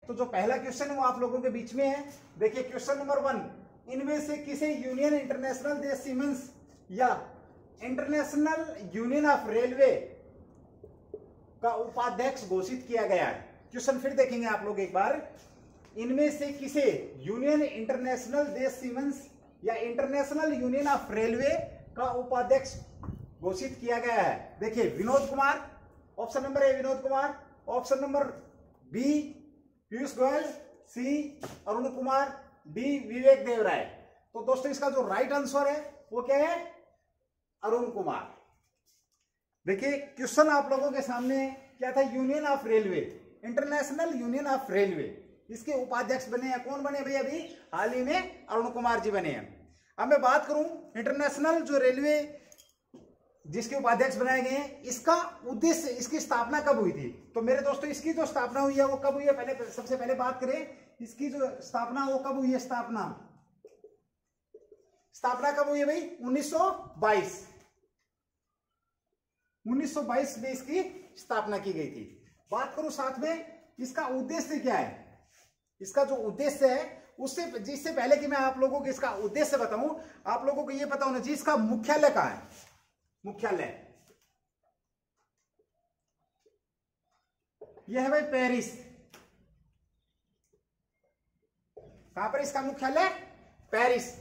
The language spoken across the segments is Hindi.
तो जो पहला क्वेश्चन है वो आप लोगों के बीच में है। देखिए क्वेश्चन नंबर 1, इनमें से किसे यूनियन इंटरनेशनल दे सीमेंस या इंटरनेशनल यूनियन ऑफ रेलवे का उपाध्यक्ष घोषित किया गया है। क्वेश्चन फिर देखेंगे आप लोग एक बार, इनमें से किसे यूनियन इंटरनेशनल दे सीमेंस या इंटरनेशनल यूनियन ऑफ रेलवे का उपाध्यक्ष घोषित किया गया है। देखिए Vinod Kumar, option number A Vinod Kumar, option number B Piyush Goyal, C Arun Kumar, D Vivek Debroy. तो दोस्तों इसका जो राइट आंसर है वो क्या है, अरुण कुमार। देखिए क्वेश्चन आप लोगों के सामने क्या था, union of railway, international union of railway, इसके उपाध्यक्ष बने हैं। कौन बने भाई, अभी हाल ही में अरुण कुमार जी बने हैं। अब मैं बात करूं इंटरनेशनल जो रेलवे जिसके उपाध्यक्ष बनाए गए हैं, इसका उद्देश्य, इसकी स्थापना कब हुई थी। तो मेरे दोस्तों इसकी जो स्थापना हुई है वो कब हुई है, पहले सबसे पहले बात करें इसकी जो स्थापना वो कब हुई है। स्थापना कब हुई है भाई, 1922 में इसकी स्थापना की गई थी। बात करूं साथ में इसका उद्देश्य क्या है, इसका जो उद्देश्य है उससे जिससे पहले कि मैं आप लोगों को इसका उद्देश्य बताऊं, आप लोगों को यह पता होना चाहिए इसका मुख्यालय कहां है। मुख्यालय यह है भाई पेरिस। कहां पर इसका मुख्यालय, पेरिस।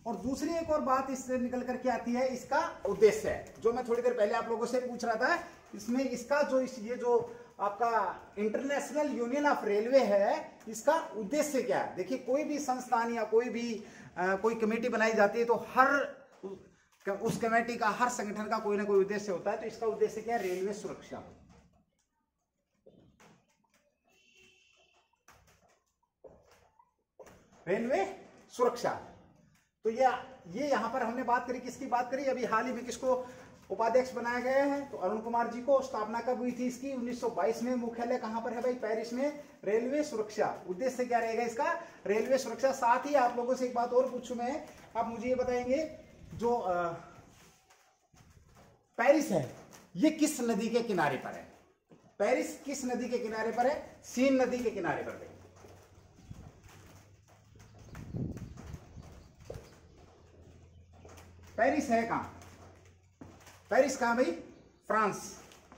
और दूसरी एक और बात इससे निकल करके आती है, इसका उद्देश्य है जो मैं थोड़ी देर पहले आप लोगों से पूछ रहा था। इसमें इसका जो ये जो आपका इंटरनेशनल यूनियन ऑफ रेलवे है, इसका उद्देश्य क्या है। देखिए कोई भी संस्थान या कोई कमेटी बनाई जाती है तो उस कमेटी का, हर संगठन का कोई ना कोई उद्देश्य होता है। तो इसका उद्देश्य क्या है, रेलवे सुरक्षा। रेलवे सुरक्षा। तो ये यहां पर हमने बात करी, किसकी बात करी, अभी हाल ही में किसको उपाध्यक्ष बनाया गया है, तो अरुण कुमार जी को। स्थापना कब हुई थी इसकी, 1922 में। मुख्यालय कहां पर है भाई, पेरिस में। रेलवे सुरक्षा, उद्देश्य क्या रहेगा इसका, रेलवे सुरक्षा। साथ ही आप लोगों से एक बात और पूछूं मैं, आप मुझे ये बताएंगे जो पेरिस है ये किस नदी के किनारे पर है। पेरिस किस नदी के किनारे पर है, सीन नदी के किनारे पर है। पेरिस है कहां, पेरिस कहां भाई, फ्रांस।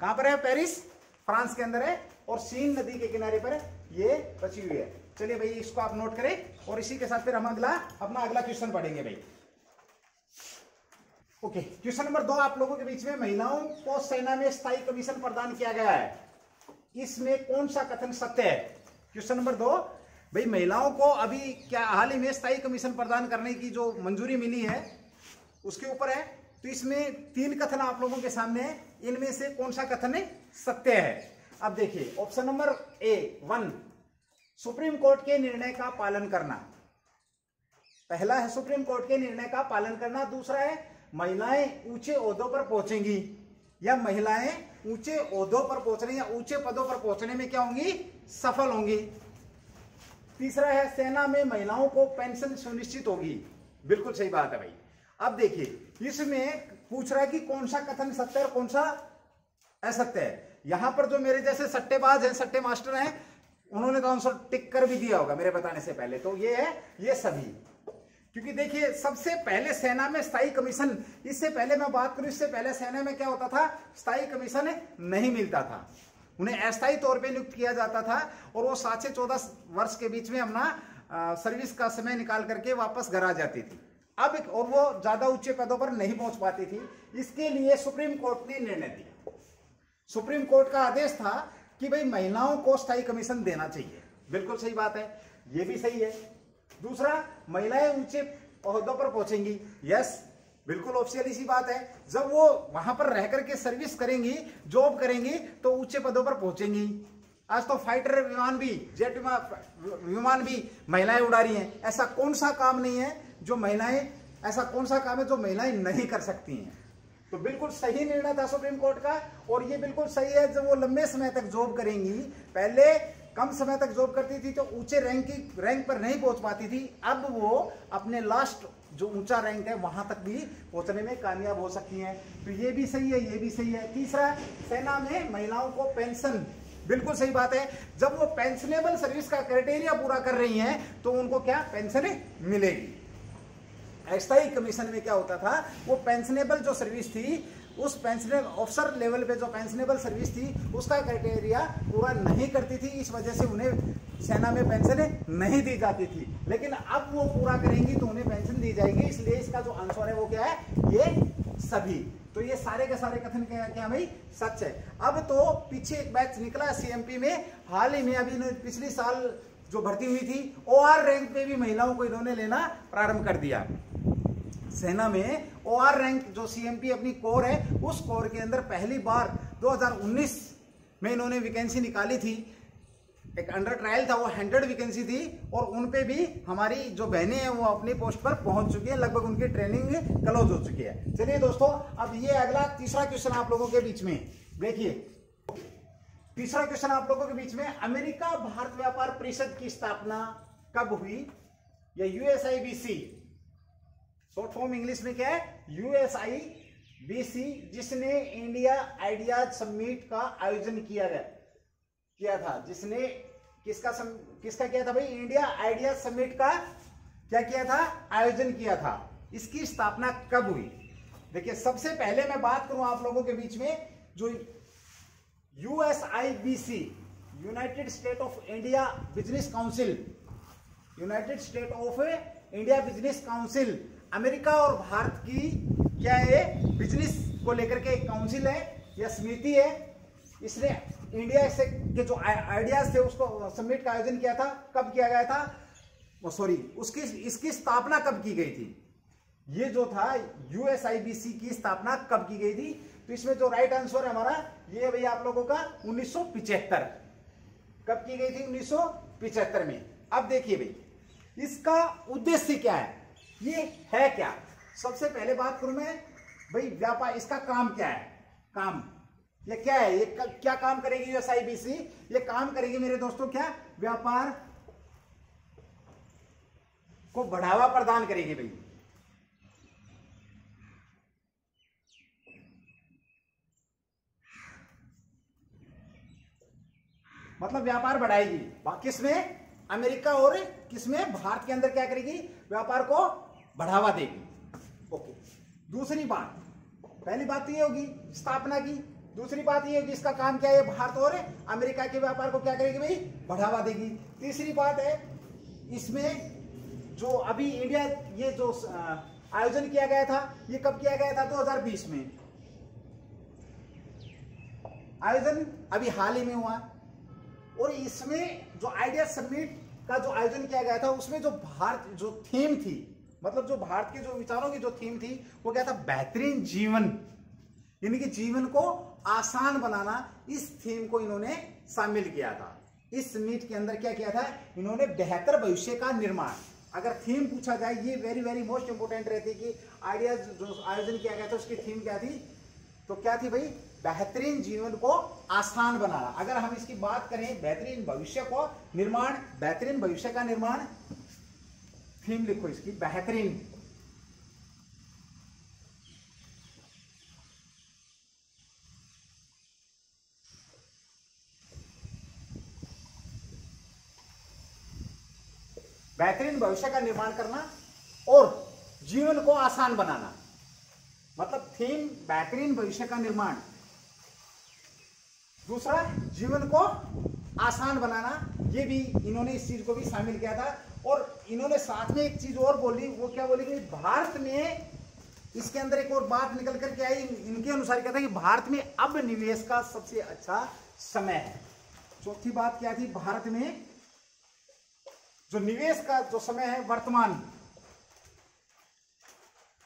कहां पर है पेरिस, फ्रांस के अंदर है। और सीन नदी के किनारे पर ये बची हुई है। चलिए भाई इसको आप नोट करें और इसी के साथ फिर हम अपना अगला क्वेश्चन पढ़ेंगे भाई। ओके, क्वेश्चन नंबर 2 आप लोगों के बीच में, महिलाओं को सेना में स्थायी कमीशन प्रदान किया गया है, इसमें कौन सा कथन सत्य है। क्वेश्चन नंबर 2 भाई, महिलाओं को अभी क्या हाल ही में स्थायी कमीशन प्रदान करने की जो मंजूरी मिली है उसके ऊपर है। तो इसमें 3 कथन आप लोगों के सामने है, इनमें से कौन सा कथन सत्य है। अब देखिए ऑप्शन नंबर ए 1, सुप्रीम कोर्ट के निर्णय का पालन करना। पहला है सुप्रीम कोर्ट के निर्णय का पालन करना। दूसरा है महिलाएं ऊंचे ओहदों पर पहुंचेंगी, या महिलाएं ऊंचे ओहदों पर पहुंचने या ऊंचे पदों पर पहुंचने में क्या होंगी, सफल होंगी। तीसरा है सेना में महिलाओं को पेंशन सुनिश्चित होगी। बिल्कुल सही बात है भाई। अब देखिए इसमें पूछ रहा है कि कौन सा कथन सत्य और कौन सा असत्य है। यहां पर जो मेरे जैसे सट्टेबाज हैं, सट्टे मास्टर हैं, उन्होंने तो आंसर टिक कर भी दिया होगा मेरे बताने से पहले। तो ये है ये सभी, क्योंकि देखिए सबसे पहले सेना में स्थायी कमीशन, इससे पहले मैं बात करूं, इससे पहले सेना में क्या होता था, स्थायी कमीशन नहीं मिलता था, उन्हें अस्थायी तौर पे नियुक्त किया जाता था और वो 7 से 14 वर्ष के बीच में अपना सर्विस का समय निकाल करके वापस घर आ जाती थी। अब और वो ज्यादा ऊंचे पदों पर नहीं पहुंच पाती थी। इसके लिए सुप्रीम कोर्ट ने निर्णय दिया। सुप्रीम कोर्ट का आदेश था कि भाई महिलाओं को स्थायी कमीशन देना चाहिए। बिल्कुल सही बात है, ये भी सही है। दूसरा, महिलाएं ऊंचे ओहदों पर पहुंचेंगी। यस, बिल्कुल ऑफिशियली सी बात है। जब वो वहां पर रह करके सर्विस करेंगी, जॉब करेंगी, तो ऊंचे पदों पर पहुंचेंगी। आज तो फाइटर विमान भी, जेट विमान भी महिलाएं उड़ा रही हैं। ऐसा कौन सा काम नहीं है जो महिलाएं, ऐसा कौन सा काम है जो महिलाएं नहीं कर सकती हैं। तो बिल्कुल सही निर्णय था सुप्रीम कोर्ट का। और ये बिल्कुल सही है, जब वो लंबे समय तक जॉब करेंगी, पहले कम समय तक जॉब करती थी तो ऊंचे रैंक पर नहीं पहुंच पाती थी, अब वो अपने लास्ट जो ऊंचा रैंक है वहां तक भी पहुंचने में कामयाब हो सकती हैं। तो ये भी सही है, ये भी सही है। तीसरा, सेना में महिलाओं को पेंशन बिल्कुल सही बात है। जब वो पेंशनेबल सर्विस का क्राइटेरिया पूरा कर रही हैं तो उनको क्या पेंशन मिलेगी। अस्थायी कमीशन में क्या होता था, वो पेंशनेबल जो सर्विस थी, उस पेंशनेबल ऑफिसर लेवल पे जो पेंशनेबल सर्विस थी उसका क्राइटेरिया पूरा नहीं करती थी, इस वजह से उन्हें सेना में पेंशन नहीं दी जाती थी। लेकिन अब वो पूरा करेंगी तो उन्हें पेंशन दी जाएगी, इसलिए इसका जो आंसर है वो क्या है, ये सभी। तो ये सारे के सारे कथन क्या भाई सच है। अब तो पीछे एक बैच निकला सीएमपी में, हाल ही में अभी पिछले साल जो भर्ती हुई थी, ओआर रैंक पे भी महिलाओं को इन्होंने लेना प्रारंभ कर दिया। सेना में ओआर रैंक जो सीएमपी अपनी कोर है, उस कोर के अंदर पहली बार 2019 में इन्होंने वैकेंसी निकाली थी। एक अंडर ट्रायल था, वो 100 वैकेंसी थी और उन पे भी हमारी जो बहनें हैं वो अपनी पोस्ट पर पहुंच चुकी है, लगभग उनकी ट्रेनिंग क्लोज हो चुकी है। चलिए दोस्तों, अब ये अगला तीसरा क्वेश्चन आप लोगों के बीच में देखिए। तीसरा क्वेश्चन आप लोगों के बीच में, अमेरिका भारत व्यापार परिषद की स्थापना कब हुई? या यूएसआईबीसी, शॉर्ट फॉर्म इंग्लिश में क्या है, यूएसआईबीसी, जिसने इंडिया आइडियाज समिट का आयोजन किया था। जिसने किसका किया था भाई? इंडिया आइडियाज समिट का क्या किया था? आयोजन किया था। इसकी स्थापना कब हुई? देखिए, सबसे पहले मैं बात करूं आप लोगों के बीच में, जो USIBC, United state of India business council, United state of India business council, America और भारत की क्या है, बिजनेस को लेकर के एक काउंसिल है या समिति है। इसने इंडिया से के जो आइडियाज थे उसको समिट का आयोजन किया था। कब किया गया था? सॉरी, इसकी स्थापना कब की गई थी? ये जो था यूएसआईबीसी की स्थापना कब की गई थी? तो इसमें जो राइट आंसर है हमारा ये भाई आप लोगों का 1975। कब की गई थी? 1975 में। अब देखिए भाई, इसका उद्देश्य क्या है, ये है क्या? सबसे पहले बात करूं मैं भाई, व्यापार, इसका काम क्या है? काम ये क्या है? ये क्या काम करेगी यूएसआईबीसी? ये काम करेगी मेरे दोस्तों क्या? व्यापार को बढ़ावा प्रदान करेगी भाई। मतलब व्यापार बढ़ाएगी। किसमें? अमेरिका और किसमें? भारत के अंदर क्या करेगी? व्यापार को बढ़ावा देगी। ओके। दूसरी बात, पहली बात तो ये होगी स्थापना की। दूसरी बात ये होगी इसका काम क्या है? भारत और अमेरिका के व्यापार को क्या करेगी भाई? बढ़ावा देगी। तीसरी बात है, इसमें जो अभी इंडिया ये जो आयोजन किया गया था, ये कब किया गया था? 2020 में। आयोजन अभी हाल ही में हुआ और इसमें जो आइडिया समिट का जो आयोजन किया गया था, उसमें जो भारत जो थीम थी, मतलब जो भारत के जो विचारों की जो थीम थी वो क्या था? बेहतरीन जीवन, यानी कि जीवन को आसान बनाना। इस थीम को इन्होंने शामिल किया था। इस समिट के अंदर क्या किया था इन्होंने? बेहतर भविष्य का निर्माण। अगर थीम पूछा जाए, ये वेरी वेरी मोस्ट इंपोर्टेंट रहती है कि आइडिया जो आयोजन किया गया था उसकी थीम क्या थी? तो क्या थी भाई? बेहतरीन जीवन को आसान बनाना। अगर हम इसकी बात करें, बेहतरीन भविष्य को निर्माण, बेहतरीन भविष्य का निर्माण, थीम लिखो इसकी बेहतरीन। बेहतरीन भविष्य का निर्माण करना और जीवन को आसान बनाना, मतलब थीम बेहतरीन भविष्य का निर्माण। दूसरा, जीवन को आसान बनाना, ये भी इन्होंने इस चीज को भी शामिल किया था। और इन्होंने साथ में एक चीज और बोली, वो क्या बोली कि भारत में, इसके अंदर एक और बात निकल करके आई, इनके अनुसार क्या था कि भारत में अब निवेश का सबसे अच्छा समय है। चौथी बात क्या थी? भारत में जो निवेश का जो समय है,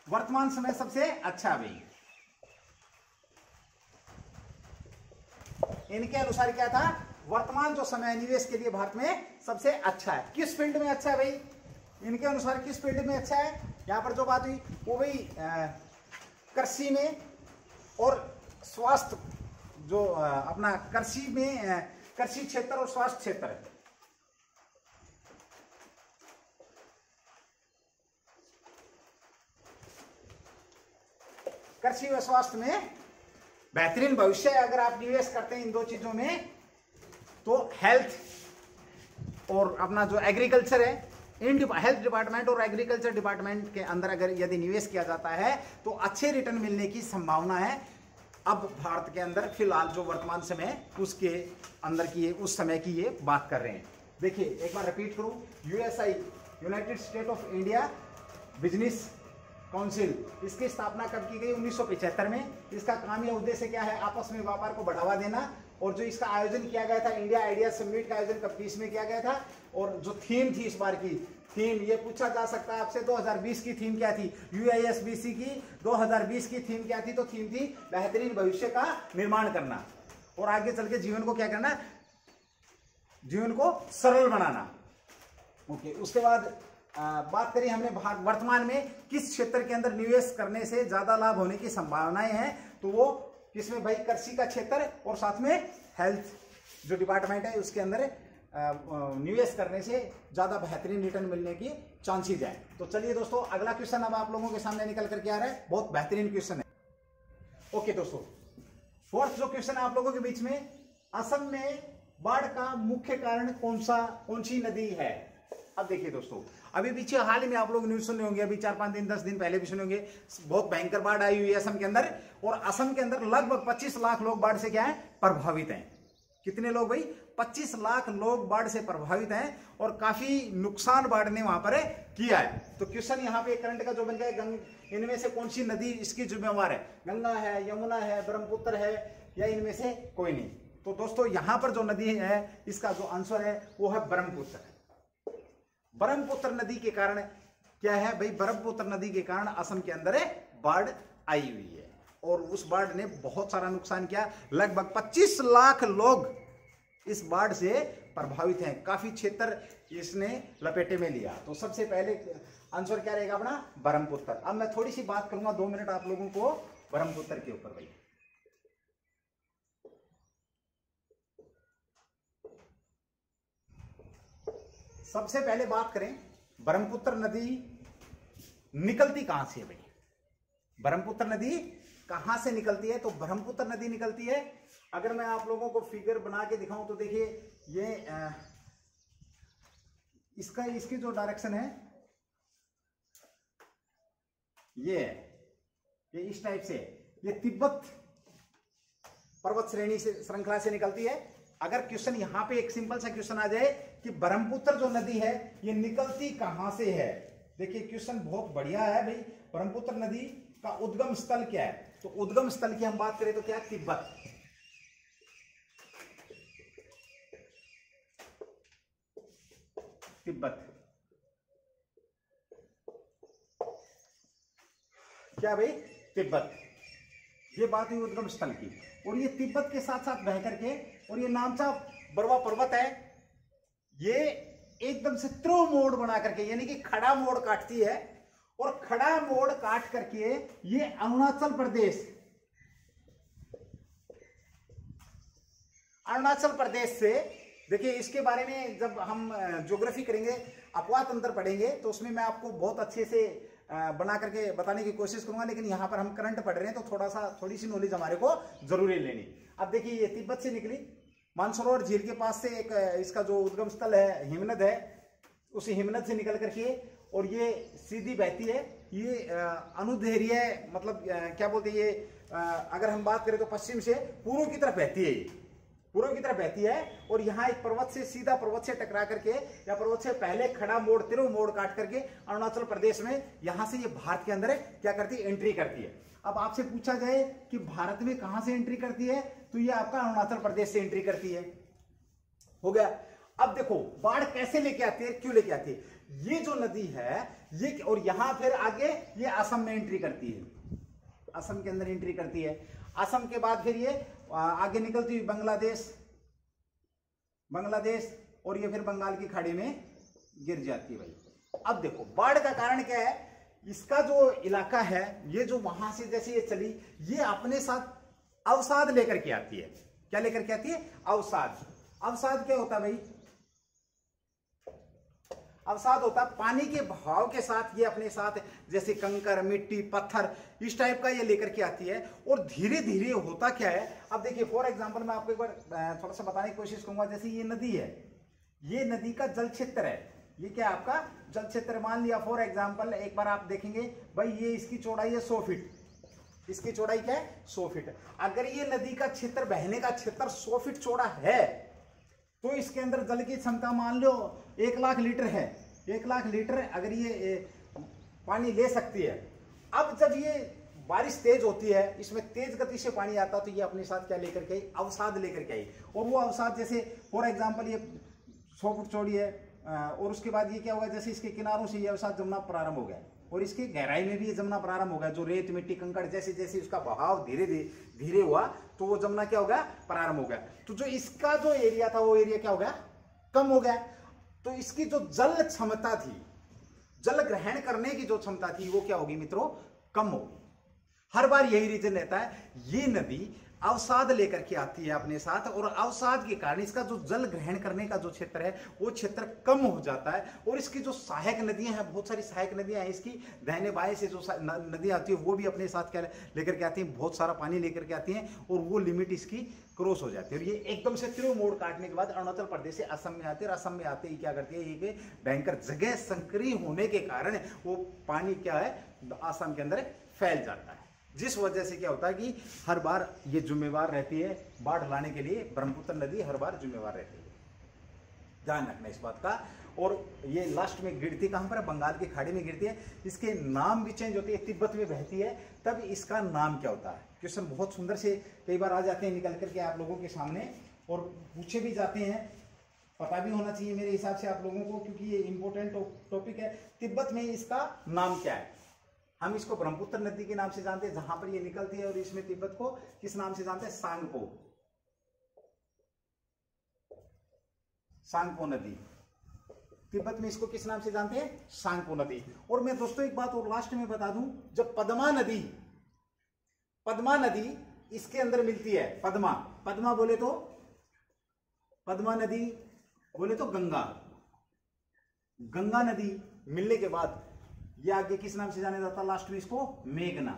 वर्तमान समय सबसे अच्छा भी। इनके अनुसार क्या था? वर्तमान जो समय निवेश के लिए भारत में सबसे अच्छा है। किस फील्ड में अच्छा है भाई? इनके अनुसार किस फील्ड में अच्छा है? यहां पर जो बात हुई वो भाई कृषि में और स्वास्थ्य, जो अपना कृषि में, कृषि क्षेत्र और स्वास्थ्य क्षेत्र है। कृषि व स्वास्थ्य में बेहतरीन भविष्य अगर आप निवेश करते हैं इन दो चीजों में, तो हेल्थ और अपना जो एग्रीकल्चर है, इन हेल्थ डिपार्टमेंट और एग्रीकल्चर डिपार्टमेंट के अंदर अगर यदि निवेश किया जाता है तो अच्छे रिटर्न मिलने की संभावना है। अब भारत के अंदर फिलहाल जो वर्तमान समय उसके अंदर की उस समय की ये बात कर रहे हैं। देखिए एक बार रिपीट करूं, USI, United state of India business council, इसकी स्थापना कब की गई? 1975 में। इसका काम या उद्देश्य क्या है? आपस में व्यापार को बढ़ावा देना। और जो इसका आयोजन किया गया था, इंडिया आइडिया समिट का आयोजन कब 20 में किया गया था? और जो थीम थी इस बार की, थीम ये पूछा जा सकता है आपसे, 2020 की थीम क्या थी? UISBC की 2020 की थीम क्या थी? तो थीम थी बेहतरीन भविष्य का निर्माण करना और आगे चल के जीवन को क्या करना? जीवन को सरल बनाना। ओके, उसके बाद बात करें हमने वर्तमान में किस क्षेत्र के अंदर निवेश करने से ज्यादा लाभ होने की संभावनाएं हैं, तो वो किसमें भाई? कृषि का क्षेत्र और साथ में हेल्थ जो डिपार्टमेंट है उसके अंदर निवेश करने से ज्यादा बेहतरीन रिटर्न मिलने की चांसेस है। तो चलिए दोस्तों, अगला क्वेश्चन अब आप लोगों के सामने निकल करके आ रहा है, बहुत बेहतरीन क्वेश्चन है। ओके दोस्तों, फोर्थ जो क्वेश्चन है आप लोगों के बीच में, असम में बाढ़ का मुख्य कारण कौन सी नदी है? अब देखिए दोस्तों, अभी पीछे हाल ही में आप लोग न्यूज सुने होंगे, अभी 4-5 दिन 10 दिन पहले भी सुने होंगे, बहुत भयंकर बाढ़ आई हुई है असम के अंदर। और असम के अंदर लगभग 25 लाख लोग बाढ़ से क्या है? प्रभावित हैं। कितने लोग भाई? 25 लाख लोग बाढ़ से प्रभावित हैं और काफी नुकसान बाढ़ ने वहां पर किया है। तो क्वेश्चन यहाँ पे करंट का जो बन गया, इनमें से कौन सी नदी इसकी जिम्मेवार है? गंगा है, यमुना है, ब्रह्मपुत्र है, या इनमें से कोई नहीं? तो दोस्तों यहाँ पर जो नदी है इसका जो आंसर है वो है ब्रह्मपुत्र। ब्रह्मपुत्र नदी के कारण क्या है भाई? ब्रह्मपुत्र नदी के कारण असम के अंदर बाढ़ आई हुई है और उस बाढ़ ने बहुत सारा नुकसान किया। लगभग 25 लाख लोग इस बाढ़ से प्रभावित हैं, काफी क्षेत्र इसने लपेटे में लिया। तो सबसे पहले आंसर क्या रहेगा अपना? ब्रह्मपुत्र। अब मैं थोड़ी सी बात करूंगा 2 मिनट आप लोगों को ब्रह्मपुत्र के ऊपर भाई। सबसे पहले बात करें, ब्रह्मपुत्र नदी निकलती कहां से है भाई? ब्रह्मपुत्र नदी कहां से निकलती है? तो ब्रह्मपुत्र नदी निकलती है, अगर मैं आप लोगों को फिगर बना के दिखाऊं तो देखिए ये इसकी जो डायरेक्शन है ये इस टाइप से, ये तिब्बत पर्वत श्रेणी से श्रृंखला से निकलती है। अगर क्वेश्चन यहां पे एक सिंपल सा क्वेश्चन आ जाए कि ब्रह्मपुत्र जो नदी है ये निकलती कहां से है, देखिए क्वेश्चन बहुत बढ़िया है भाई। ब्रह्मपुत्र नदी का उद्गम स्थल क्या है? तो उद्गम स्थल की हम बात करें तो क्या है? तिब्बत। तिब्बत क्या भाई? तिब्बत। ये बात हुई उद्गम स्थल की। और ये तिब्बत के साथ साथ बह करके, और ये नामचा बरवा पर्वत है, ये एकदम से त्रिव मोड़ बना करके, यानी कि खड़ा मोड़ काटती है और खड़ा मोड़ काट करके ये अरुणाचल प्रदेश से, देखिए इसके बारे में जब हम ज्योग्राफी करेंगे, अपवाद तंत्र पढ़ेंगे, तो उसमें मैं आपको बहुत अच्छे से बना करके बताने की कोशिश करूंगा। लेकिन यहां पर हम करंट पढ़ रहे हैं तो थोड़ी सी नॉलेज हमारे को जरूरी लेनी। अब देखिए ये तिब्बत से निकली, मानसरोवर झील के पास से एक इसका जो उद्गम स्थल है हिमनद है, उस हिमनद से निकल करके और ये सीधी बहती है। ये अनुदैर्घ्य मतलब क्या बोलते हैं, ये अगर हम बात करें तो पश्चिम से पूर्व की तरफ बहती है, पूर्व की तरफ बहती है। और यहाँ एक पर्वत से सीधा पर्वत से टकरा करके या पर्वत से पहले खड़ा मोड़, तिरु मोड़ काट करके अरुणाचल प्रदेश में यहां से ये भारत के अंदर क्या करती है? एंट्री करती है। अब आपसे पूछा जाए कि भारत में कहां से एंट्री करती है, तो ये आपका अरुणाचल प्रदेश से एंट्री करती है। हो गया। अब देखो बाढ़ कैसे लेके आती है, क्यों लेके आती है? ये जो नदी है ये, और यहां फिर आगे ये असम में एंट्री करती है, असम के अंदर एंट्री करती है। असम के बाद फिर ये आगे निकलती हुई बांग्लादेश और ये फिर बंगाल की खाड़ी में गिर जाती है भाई। अब देखो बाढ़ का कारण क्या है? इसका जो इलाका है, ये जो वहां से जैसे ये चली, ये अपने साथ अवसाद लेकर के आती है। क्या लेकर के आती है? अवसाद। अवसाद क्या होता है भाई? अवसाद होता है पानी के बहाव के साथ, ये अपने साथ जैसे कंकर, मिट्टी, पत्थर इस टाइप का ये लेकर के आती है। और धीरे धीरे होता क्या है, अब देखिए फॉर एग्जांपल मैं आपको एक बार थोड़ा सा बताने की कोशिश करूंगा। जैसे ये नदी है, ये नदी का जल क्षेत्र है, ये क्या है आपका जल क्षेत्र मान लिया। फॉर एग्जाम्पल एक बार आप देखेंगे भाई, ये इसकी चौड़ाई है 100 फीट, इसकी चौड़ाई क्या है 100 फीट। अगर ये नदी का क्षेत्र, बहने का क्षेत्र 100 फीट चौड़ा है, तो इसके अंदर जल की क्षमता मान लो 1 लाख लीटर है। 1 लाख लीटर अगर ये पानी ले सकती है। अब जब ये बारिश तेज होती है, इसमें तेज गति से पानी आता है, तो ये अपने साथ क्या लेकर के आई, अवसाद लेकर के आई। और वो अवसाद जैसे फॉर एग्जाम्पल ये 100 फुट चौड़ी है, और उसके बाद ये क्या होगा, जैसे इसके किनारों से ये अवसाद जमना प्रारंभ हो गया, और इसकी गहराई में भी ये जमना प्रारंभ हो गया। जो रेत, मिट्टी, कंकड़, जैसे जैसे उसका बहाव धीरे धीरे हुआ, तो वो जमना क्या हो गया, प्रारंभ हो गया। तो जो इसका जो एरिया था, वो एरिया क्या हो गया, कम हो गया। तो इसकी जो जल क्षमता थी, जल ग्रहण करने की जो क्षमता थी, वो क्या होगी मित्रों, कम होगी। हर बार यही रीजन रहता है, ये नदी अवसाद लेकर के आती है अपने साथ, और अवसाद के कारण इसका जो जल ग्रहण करने का जो क्षेत्र है, वो क्षेत्र कम हो जाता है। और इसकी जो सहायक नदियां हैं, बहुत सारी सहायक नदियां हैं इसकी, दाहिने बाएं से जो नदियां आती है, वो भी अपने साथ क्या लेकर के आती हैं, बहुत सारा पानी लेकर के आती हैं, और वो लिमिट इसकी क्रॉस हो जाती है। और ये एकदम से तीव्र मोड़ काटने के बाद अरुणाचल प्रदेश से असम में आते हैं, और असम में आते ही क्या करती है, ये भयंकर जगह संकरी होने के कारण वो पानी क्या है, असम के अंदर फैल जाता है। जिस वजह से क्या होता है कि हर बार ये जिम्मेवार रहती है, बाढ़ लाने के लिए ब्रह्मपुत्र नदी हर बार जिम्मेवार रहती है, ध्यान रखना इस बात का। और ये लास्ट में गिरती कहां पर है, बंगाल की खाड़ी में गिरती है। इसके नाम भी चेंज होती है, तिब्बत में बहती है, तब इसका नाम क्या होता है। क्वेश्चन बहुत सुंदर से कई बार आ जाते हैं निकल करके आप लोगों के सामने, और पूछे भी जाते हैं, पता भी होना चाहिए मेरे हिसाब से आप लोगों को, क्योंकि ये इंपॉर्टेंट टॉपिक है। तिब्बत में इसका नाम क्या है, हम इसको ब्रह्मपुत्र नदी के नाम से जानते हैं, जहां पर ये निकलती है, और इसमें तिब्बत को किस नाम से जानते हैं, सांगपो, सांगपो नदी। तिब्बत में इसको किस नाम से जानते हैं, सांगपो नदी। और मैं दोस्तों एक बात और लास्ट में बता दूं, जब पद्मा नदी इसके अंदर मिलती है, पद्मा बोले तो, पद्मा नदी बोले तो गंगा नदी मिलने के बाद ये आगे किस नाम से जाना जाता है, लास्ट में इसको मेघना।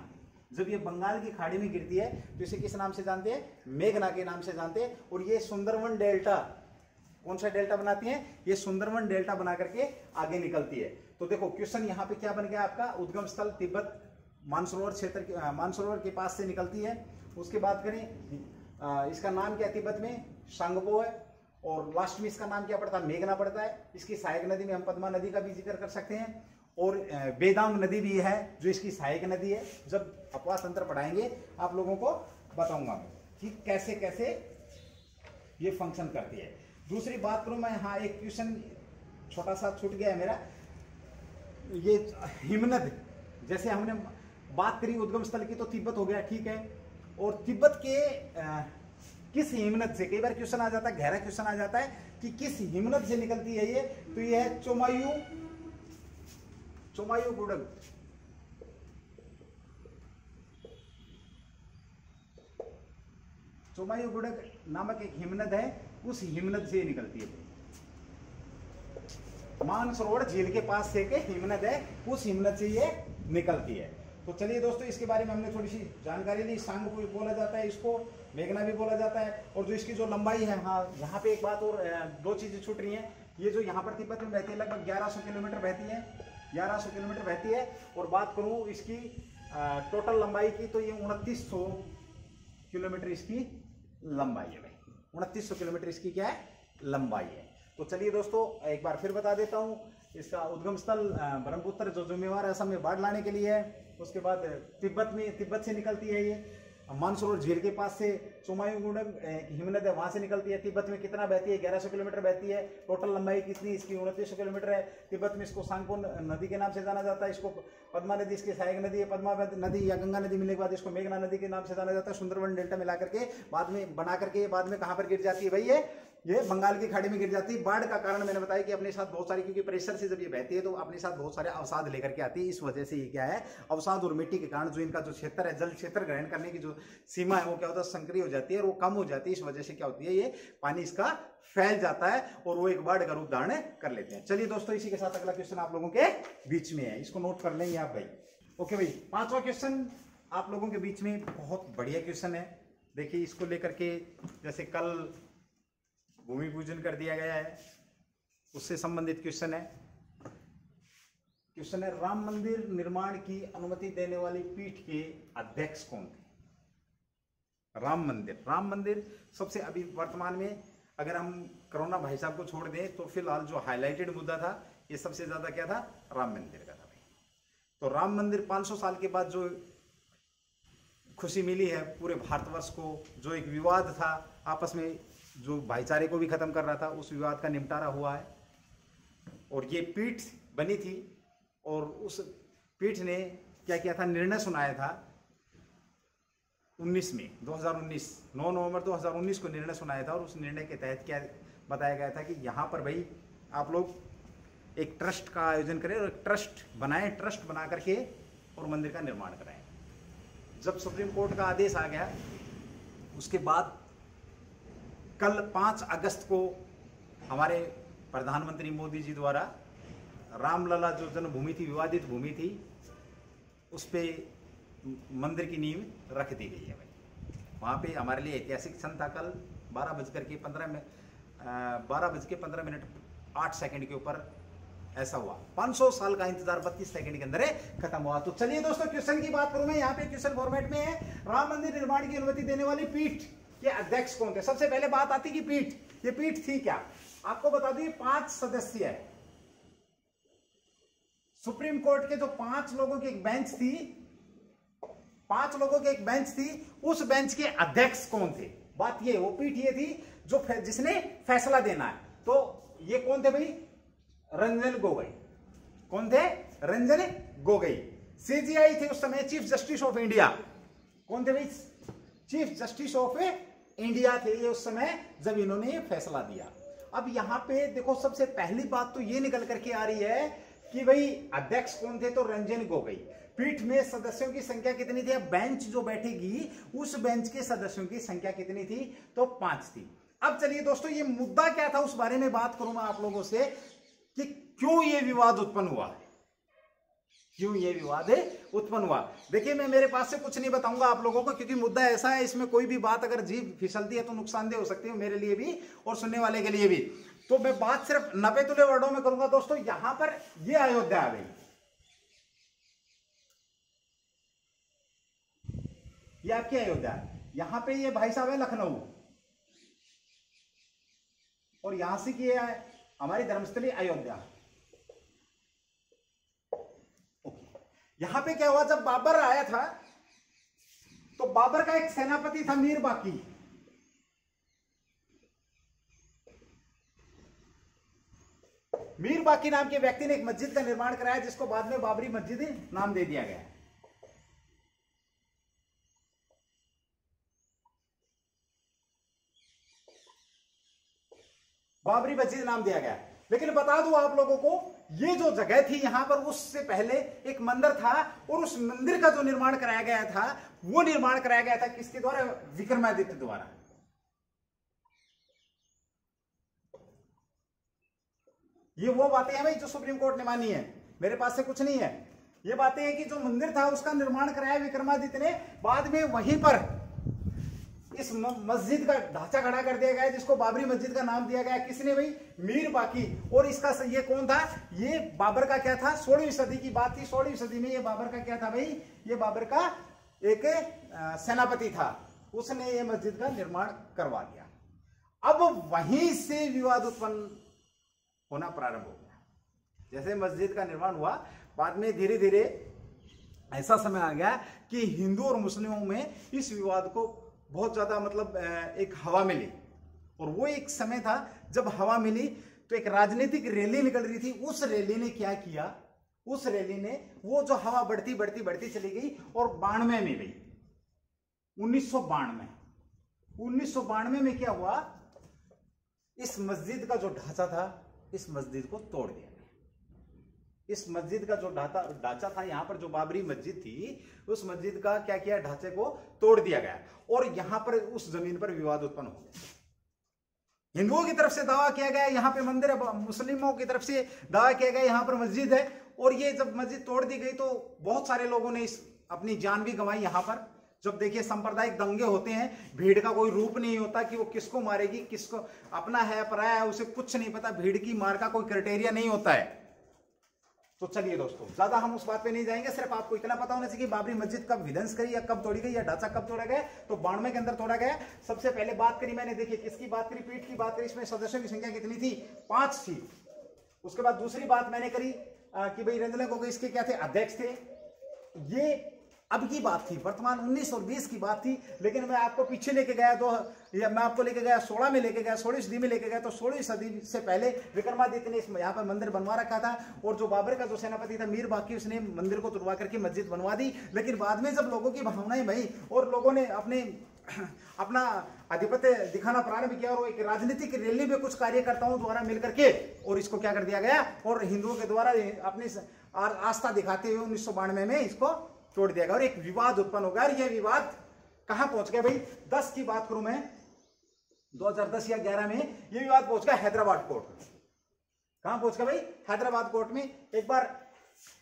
जब ये बंगाल की खाड़ी में गिरती है, तो इसे किस नाम से जानते हैं, मेघना के नाम से जानते हैं। और ये सुंदरवन डेल्टा, कौन सा डेल्टा बनाती है, ये सुंदरवन डेल्टा बना करके आगे निकलती है। तो देखो क्वेश्चन यहाँ पे क्या बन गया आपका, उद्गम स्थल तिब्बत मानसरोवर क्षेत्र, मानसरोवर के पास से निकलती है। उसके बाद करें, इसका नाम क्या है तिब्बत में, सांगपो है, और लास्ट में इसका नाम क्या पड़ता है, मेघना पड़ता है। इसकी सहायक नदी में हम पद्मा नदी का भी जिक्र कर सकते हैं, और वेदांग नदी भी है जो इसकी सहायक नदी है। जब अपवाह तंत्र पढ़ाएंगे आप लोगों को बताऊंगा कि कैसे कैसे ये फंक्शन करती है। दूसरी बात करूं मैं, हाँ एक क्वेश्चन छोटा सा छूट गया है मेरा, ये हिमनद, जैसे हमने बात करी उद्गम स्थल की, तो तिब्बत हो गया, ठीक है। और तिब्बत के किस हिमनद से, कई बार क्वेश्चन आ जाता है, गहरा क्वेश्चन आ जाता है कि किस हिमनद से निकलती है ये, तो ये है चोमायु गुडग। चोमायु गुडग नामक एक हिमनद है, उस हिमनद से निकलती है। मानसरोवर झील के पास से के हिमनद है, उस हिमनद से ये निकलती है। तो चलिए दोस्तों, इसके बारे में हमने थोड़ी सी जानकारी ली। सांग को बोला जाता है, इसको मेघना भी बोला जाता है। और जो इसकी जो लंबाई है, हाँ यहाँ पे एक बात और, दो चीजें छूट रही हैं। ये जो यहाँ पर तिब्बत में बहती है, लगभग 1100 किलोमीटर बहती है, 1100 किलोमीटर बहती है। और बात करूँ इसकी टोटल लंबाई की, तो ये 2900 किलोमीटर इसकी लंबाई है भाई, 2900 किलोमीटर इसकी क्या है, लंबाई है। तो चलिए दोस्तों, एक बार फिर बता देता हूँ, इसका उद्गम स्थल ब्रह्मपुत्र जो जिम्मेवार है असम में बाढ़ लाने के लिए है। उसके बाद तिब्बत से निकलती है ये, मानसरोवर झील के पास से चोमायु गुडग हिमनद है, वहां से निकलती है। तिब्बत में कितना बहती है, 1100 किलोमीटर बहती है। टोटल लंबाई कितनी इसकी, 2900 किलोमीटर है। तिब्बत में इसको सांगपो नदी के नाम से जाना जाता है। इसको पद्मा नदी इसकी सहायक नदी है, पद्मा नदी या गंगा नदी मिलने के बाद इसको मेघना नदी के नाम से जाना जाता है। सुंदरवन डेल्टा मिला करके बाद में बना करके बाद में कहां पर गिर जाती है भाई, ये बंगाल की खाड़ी में गिर जाती है। बाढ़ का कारण मैंने बताया कि अपने साथ बहुत सारी, क्योंकि प्रेशर से जब ये बहती है तो अपने साथ बहुत सारे अवसाद लेकर के आती है। इस वजह से ये क्या है, अवसाद और मिट्टी के कारण जो इनका जो क्षेत्र है, जल क्षेत्र ग्रहण करने की जो जो सीमा है वो क्या होता है, संकरी हो जाती है और वो कम हो जाती है। इस वजह से क्या होती है, ये पानी इसका फैल जाता है और वो एक बाढ़ का रूप धारण कर लेते हैं। चलिए दोस्तों, इसी के साथ अगला क्वेश्चन आप लोगों के बीच में है, इसको नोट कर लेंगे आप भाई। ओके भाई, 5वां क्वेश्चन आप लोगों के बीच में बहुत बढ़िया क्वेश्चन है। देखिए, इसको लेकर के जैसे कल भूमि पूजन कर दिया गया है, उससे संबंधित क्वेश्चन है। क्वेश्चन है, राम मंदिर निर्माण की अनुमति देने वाली पीठ के अध्यक्ष कौन थे? राम मंदिर सबसे अभी वर्तमान में अगर हम कोरोना भाई साहब को छोड़ दें तो फिलहाल जो हाईलाइटेड मुद्दा था, ये सबसे ज्यादा क्या था, राम मंदिर का था भाई। तो राम मंदिर 500 साल के बाद जो खुशी मिली है पूरे भारतवर्ष को, जो एक विवाद था आपस में जो भाईचारे को भी खत्म कर रहा था, उस विवाद का निपटारा हुआ है और ये पीठ बनी थी। और उस पीठ ने क्या किया था, निर्णय सुनाया था 2019 9 नवंबर 2019 को निर्णय सुनाया था। और उस निर्णय के तहत क्या बताया गया था कि यहाँ पर भाई आप लोग एक ट्रस्ट का आयोजन करें और एक ट्रस्ट बनाएं, ट्रस्ट बना करके और मंदिर का निर्माण कराएं। जब सुप्रीम कोर्ट का आदेश आ गया, उसके बाद कल 5 अगस्त को हमारे प्रधानमंत्री मोदी जी द्वारा रामलला जो जन्मभूमि थी, विवादित भूमि थी, उस पे मंदिर की नींव रख दी गई है भाई। वहाँ पे हमारे लिए ऐतिहासिक क्षण था कल 12:15 के ऊपर ऐसा हुआ। 500 साल का इंतजार 32 सेकंड के अंदर खत्म हुआ। तो चलिए दोस्तों, क्वेश्चन की बात करूं मैं, यहाँ पे क्वेश्चन फॉर्मेट में है, राम मंदिर निर्माण की अनुमति देने वाली पीठ के अध्यक्ष कौन थे? सबसे पहले बात आती कि पीठ, ये पीठ थी क्या? आपको बता दूं, 5 सदस्य है। सुप्रीम कोर्ट के जो 5 लोगों की एक बेंच थी, 5 लोगों की एक बेंच थी, उस बेंच के अध्यक्ष कौन थे? बात ये, वो पीठ ये थी जो जिसने फैसला देना है। तो ये कौन थे भाई? रंजन गोगोई। कौन थे? रंजन गोगोई। सीजीआई थे उस समय, चीफ जस्टिस ऑफ इंडिया। कौन थे भाई? चीफ जस्टिस ऑफ इंडिया थे ये उस समय जब इन्होंने ये फैसला दिया। अब यहां पे देखो, सबसे पहली बात तो ये निकल करके आ रही है कि भाई अध्यक्ष कौन थे? तो रंजन गोगोई। पीठ में सदस्यों की संख्या कितनी थी? बेंच जो बैठेगी उस बेंच के सदस्यों की संख्या कितनी थी? तो 5 थी। अब चलिए दोस्तों, ये मुद्दा क्या था उस बारे में बात करूं मैं आप लोगों से कि क्यों ये विवाद उत्पन्न हुआ, क्यों ये विवाद उत्पन्न हुआ। देखिए, मैं मेरे पास से कुछ नहीं बताऊंगा आप लोगों को, क्योंकि मुद्दा ऐसा है, इसमें कोई भी बात अगर जीभ फिसलती है तो नुकसानदेह हो सकती है मेरे लिए भी और सुनने वाले के लिए भी। तो मैं बात सिर्फ 90 तुले वर्डों में करूंगा दोस्तों। यहां पर ये अयोध्या आ गई, ये आपकी अयोध्या, यहां पे ये भाई साहब है लखनऊ, और यहां से की है हमारी धर्मस्थली अयोध्या। ओके, यहां पे क्या हुआ, जब बाबर आया था तो बाबर का एक सेनापति था मीर बाकी। मीर बाकी नाम के व्यक्ति ने एक मस्जिद का निर्माण कराया, जिसको बाद में बाबरी मस्जिद नाम दे दिया गया। बाबरी मस्जिद नाम दिया गया। लेकिन बता दूं आप लोगों को, ये जो जगह थी यहां पर, उससे पहले एक मंदिर था, और उस मंदिर का जो निर्माण कराया गया था, वो निर्माण कराया गया था किसके द्वारा? विक्रमादित्य द्वारा। ये वो बातें हैं भाई जो सुप्रीम कोर्ट ने मानी है, मेरे पास से कुछ नहीं है। ये बातें हैं कि जो मंदिर था उसका निर्माण कराया विक्रमादित्य ने, बाद में वहीं पर इस मस्जिद का ढांचा खड़ा कर दिया गया, जिसको बाबरी मस्जिद का नाम दिया गया। किसने भाई? मीर बाकी। और इसका ये कौन था? ये बाबर का क्या था? 16वीं सदी की बात थी। 16वीं सदी में ये बाबर का क्या था भाई? ये बाबर का एक सेनापति था, उसने ये मस्जिद का निर्माण करवा दिया। अब वहीं से विवाद उत्पन्न होना प्रारंभ हो गया। जैसे मस्जिद का निर्माण हुआ, बाद में धीरे धीरे ऐसा समय आ गया कि हिंदू और मुस्लिमों में इस विवाद को बहुत ज्यादा मतलब एक हवा मिली। और वो एक समय था जब हवा मिली तो एक राजनीतिक रैली निकल रही थी। उस रैली ने क्या किया? उस रैली ने वो जो हवा बढ़ती बढ़ती बढ़ती चली गई और 92 में गई। 1992 में क्या हुआ? इस मस्जिद का जो ढांचा था, इस मस्जिद को तोड़ दिया गया। इस मस्जिद का जो ढांचा था, यहां पर जो बाबरी मस्जिद थी, उस मस्जिद का क्या किया, ढांचे को तोड़ दिया गया और यहां पर उस जमीन पर विवाद उत्पन्न हो गया। हिंदुओं की तरफ से दावा किया गया यहां पे मंदिर है, मुस्लिमों की तरफ से दावा किया गया यहां पर मस्जिद है, और ये जब मस्जिद तोड़ दी गई तो बहुत सारे लोगों ने अपनी जान भी गंवाई यहां पर। जब देखिए सांप्रदायिक दंगे होते हैं, भीड़ का कोई रूप नहीं होता कि वो किसको मारेगी, किसको अपना है पराया है, उसे कुछ नहीं पता, भीड़ की मार का कोई क्राइटेरिया नहीं होता है। तो चलिए दोस्तों, ज्यादा हम उस बात पे नहीं जाएंगे, सिर्फ आपको इतना पता होना चाहिए कि बाबरी मस्जिद कब विध्वंस करी या कब तोड़ी गई या ढांचा कब तोड़ा गया। तो 92 के अंदर तोड़ा गया। सबसे पहले बात करी मैंने, देखिए किसकी बात करी, पीठ की बात करी, इसमें सदस्यों की संख्या कितनी थी, 5 थी। उसके बाद दूसरी बात मैंने करी कि भाई रंजन गोगोई इसके क्या थे, अध्यक्ष थे। ये अब की बात थी, वर्तमान 19 और 20 की बात थी, लेकिन मैं आपको पीछे लेके गया मैं आपको लेके गया 16 में लेके गया, 16वीं सदी में लेके गया। तो 16वीं सदी से पहले विक्रमादित्य ने यहाँ पर मंदिर बनवा रखा था, और जो बाबर का जो सेनापति था मीर बाकी, उसने मंदिर को तुड़वा करके मस्जिद बनवा दी। लेकिन बाद में जब लोगों की भावनाएं भई और लोगों ने अपना आधिपत्य दिखाना प्रारंभ किया, और एक राजनीतिक रैली में कुछ कार्यकर्ताओं द्वारा मिलकर के और इसको क्या कर दिया गया, और हिंदुओं के द्वारा अपनी आस्था दिखाते हुए 1992 में इसको तोड़ दिया गया और एक विवाद उत्पन्न हो गया। और यह विवाद कहां पहुंच गया भाई, 10 की बात करूं मैं, 2010 या 11 में यह विवाद पहुंच गया हैदराबाद कोर्ट। कहां पहुंच गया भाई, हैदराबाद कोर्ट में। एक बार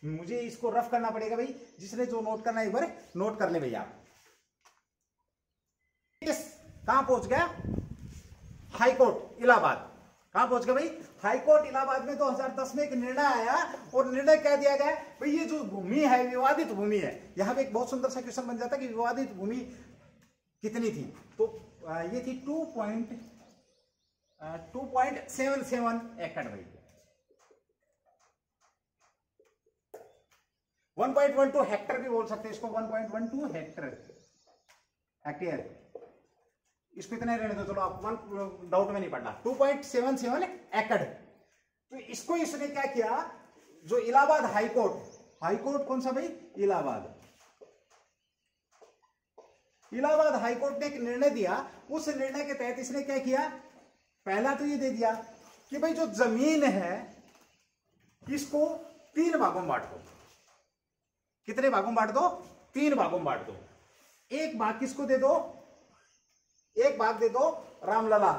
मुझे इसको रफ करना पड़ेगा भाई, जिसने जो नोट करना है एक बार नोट कर ले भैया। कहां पहुंच गया, हाई कोर्ट इलाहाबाद। कहां पहुंच गया भाई, हाई कोर्ट इलाहाबाद में 2010 में एक निर्णय आया, और निर्णय क्या दिया गया भाई, ये जो भूमि है विवादित भूमि है। यहां पे एक बहुत सुंदर सा क्वेश्चन बन जाता है कि विवादित भूमि कितनी थी, तो ये थी 2.77 एकड़ भाई, 1.12 हेक्टर भी बोल सकते हैं इसको, 1.12 हेक्टेयर। इसको इतने रहने दो, चलो आप डाउट में नहीं पड़ना, 2.77 एकड़। तो इसको इसने क्या किया, जो इलाहाबाद हाईकोर्ट कौन सा भाई, इलाहाबाद हाईकोर्ट ने एक निर्णय दिया। उस निर्णय के तहत इसने क्या किया, पहला तो ये दे दिया कि भाई जो जमीन है इसको 3 भागों में बांट दो। कितने भागों में बांट दो, 3 भागों में बांट दो। एक भाग किसको दे दो, एक भाग दे दो रामलला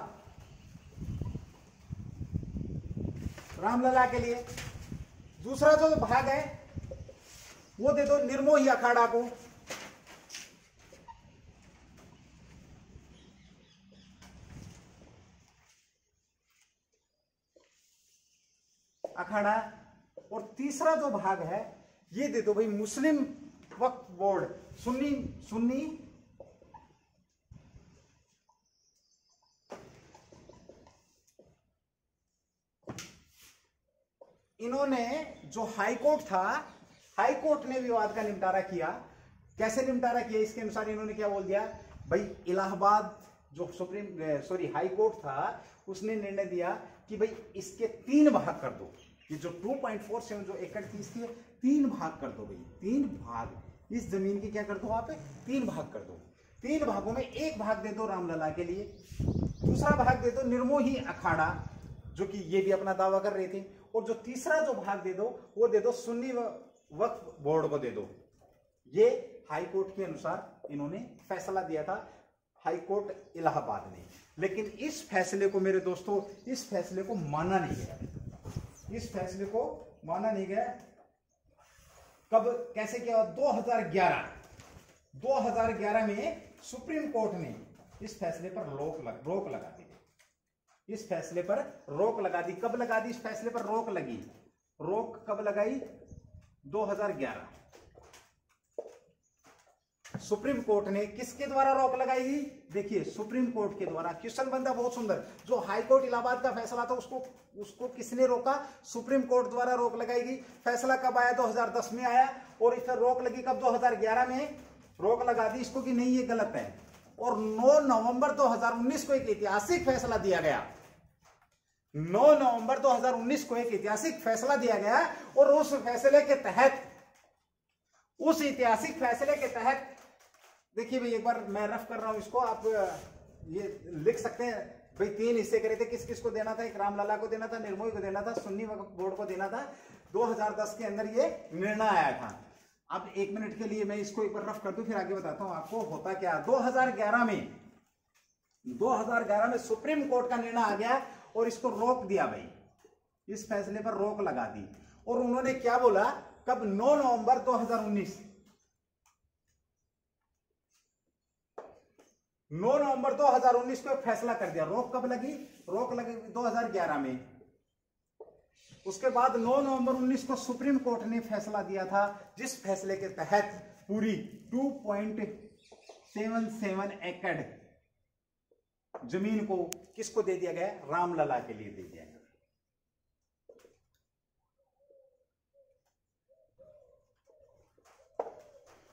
के लिए। दूसरा जो भाग है वो दे दो निर्मोही अखाड़ा को। और तीसरा जो भाग है ये दे दो भाई मुस्लिम वक्फ बोर्ड, सुन्नी इन्होंने जो हाईकोर्ट था, हाईकोर्ट ने विवाद का निपटारा किया। कैसे निपटारा किया, इसके अनुसार इन्होंने क्या बोल दिया भाई, इलाहाबाद जो हाईकोर्ट था उसने निर्णय दिया कि भाई इसके 3 भाग कर दो। ये जो 2.47 जो एकड़ थी इसके 3 भाग कर दो भाई, 3 भाग, इस जमीन के क्या कर दो आप, 3 भाग कर दो। 3 भागों में एक भाग दे दो रामलला के लिए, दूसरा भाग दे दो निर्मोही अखाड़ा जो कि ये भी अपना दावा कर रहे थे, और जो तीसरा जो भाग दे दो वो दे दो सुन्नी वक्फ बोर्ड को दे दो। ये हाईकोर्ट के अनुसार इन्होंने फैसला दिया था, हाईकोर्ट इलाहाबाद ने। लेकिन इस फैसले को मेरे दोस्तों, इस फैसले को माना नहीं गया, इस फैसले को माना नहीं गया। कब कैसे किया, 2011 में सुप्रीम कोर्ट ने इस फैसले पर रोक लगा दी। इस फैसले पर रोक लगा दी। कब लगा दी इस फैसले पर रोक लगी, रोक कब लगाई, 2011 सुप्रीम कोर्ट ने किसके द्वारा रोक लगाई? देखिए सुप्रीम कोर्ट के द्वारा। क्वेश्चन बनता बहुत सुंदर, जो हाई कोर्ट इलाहाबाद का फैसला था उसको किसने रोका? सुप्रीम कोर्ट द्वारा रोक लगाई गई। फैसला कब आया? 2010 में आया। और इस पर रोक लगी कब? 2011 में रोक लगा दी इसको कि नहीं ये गलत है। और 9 नवंबर 2019 को एक ऐतिहासिक फैसला दिया गया। 9 नवंबर 2019 को एक ऐतिहासिक फैसला दिया गया और उस फैसले के तहत, उस ऐतिहासिक फैसले के तहत देखिए भाई, एक बार मैं रफ कर रहा हूं इसको, आप ये लिख सकते हैं भाई। 3 हिस्से करे थे, किस किस को देना था? एक रामलला को देना था, निर्मोही को देना था, सुन्नी वक्फ बोर्ड को देना था। 2010 के अंदर ये निर्णय आया था। अब 1 मिनट के लिए मैं इसको एक बार रफ कर दूं, फिर आगे बताता हूं आपको होता क्या। 2011 में सुप्रीम कोर्ट का निर्णय आ गया और इसको रोक दिया भाई, इस फैसले पर रोक लगा दी। और उन्होंने क्या बोला, कब, 9 नवंबर 2019, 9 नवंबर 2019 को फैसला कर दिया। रोक कब लगी, रोक लगी 2011 में। उसके बाद 9 नवंबर 19 को सुप्रीम कोर्ट ने फैसला दिया था, जिस फैसले के तहत पूरी 2.77 एकड़ जमीन को किसको दे दिया गया, रामलला के लिए दे दिया गया।